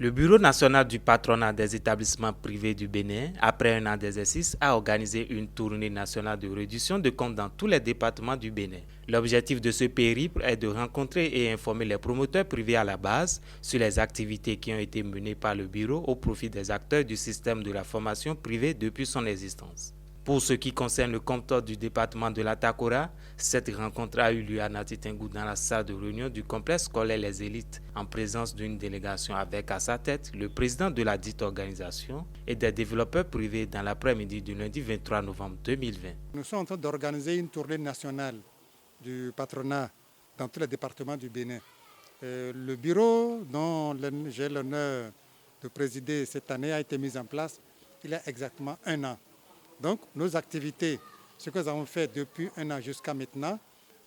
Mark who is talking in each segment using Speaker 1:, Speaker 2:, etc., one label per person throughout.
Speaker 1: Le Bureau national du patronat des établissements privés du Bénin, après un an d'exercice, a organisé une tournée nationale de réduction de comptes dans tous les départements du Bénin. L'objectif de ce périple est de rencontrer et informer les promoteurs privés à la base sur les activités qui ont été menées par le bureau au profit des acteurs du système de la formation privée depuis son existence. Pour ce qui concerne le compteur du département de la Takora, cette rencontre a eu lieu à Natitingou dans la salle de réunion du complexe scolaire Les Élites en présence d'une délégation avec à sa tête le président de la dite organisation et des développeurs privés dans l'après-midi du lundi 23 novembre 2020.
Speaker 2: Nous sommes en train d'organiser une tournée nationale du patronat dans tous les départements du Bénin. Le bureau dont j'ai l'honneur de présider cette année a été mis en place il y a exactement un an. Donc, nos activités, ce que nous avons fait depuis un an jusqu'à maintenant,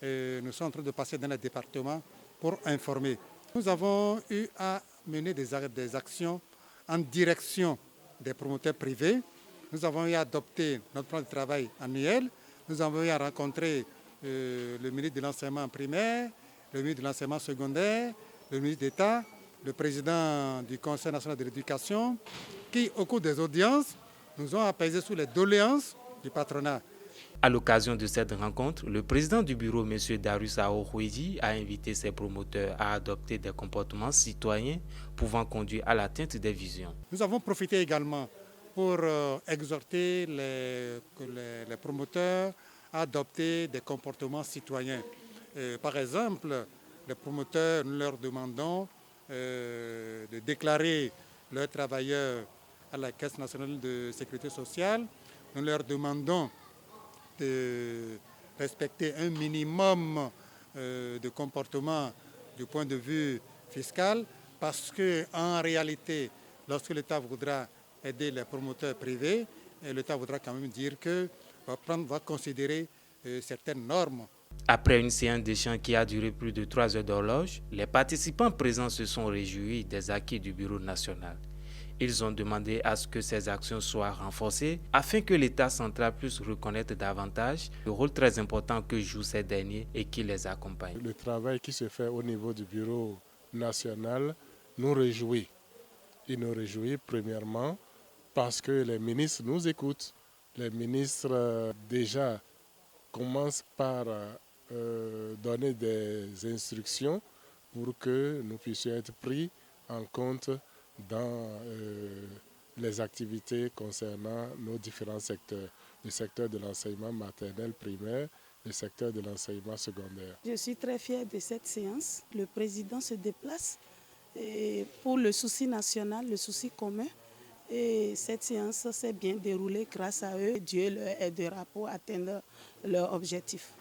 Speaker 2: nous sommes en train de passer dans les départements pour informer. Nous avons eu à mener des actions en direction des promoteurs privés. Nous avons eu à adopter notre plan de travail annuel. Nous avons eu à rencontrer le ministre de l'enseignement primaire, le ministre de l'enseignement secondaire, le ministre d'État, le président du Conseil national de l'éducation, qui, au cours des audiences, nous ont apaisé sur les doléances du patronat.
Speaker 1: À l'occasion de cette rencontre, le président du bureau, M. Darius Aouhouedi, a invité ses promoteurs à adopter des comportements citoyens pouvant conduire à l'atteinte des visions.
Speaker 2: Nous avons profité également pour exhorter les promoteurs à adopter des comportements citoyens. Par exemple, les promoteurs, nous leur demandons de déclarer leurs travailleurs à la Caisse nationale de sécurité sociale. Nous leur demandons de respecter un minimum de comportement du point de vue fiscal parce qu'en réalité, lorsque l'État voudra aider les promoteurs privés, l'État voudra quand même dire que va considérer certaines normes.
Speaker 1: Après une séance d'échange qui a duré plus de 3 heures d'horloge, les participants présents se sont réjouis des acquis du Bureau national. Ils ont demandé à ce que ces actions soient renforcées afin que l'État central puisse reconnaître davantage le rôle très important que jouent ces derniers et qui les accompagnent.
Speaker 3: Le travail qui se fait au niveau du Bureau national nous réjouit. Il nous réjouit premièrement parce que les ministres nous écoutent. Les ministres déjà commencent par donner des instructions pour que nous puissions être pris en compte dans les activités concernant nos différents secteurs, le secteur de l'enseignement maternel primaire, le secteur de l'enseignement secondaire.
Speaker 4: Je suis très fière de cette séance. Le président se déplace pour le souci national, le souci commun. Et cette séance s'est bien déroulée grâce à eux. Dieu leur aidera pour atteindre leur objectif.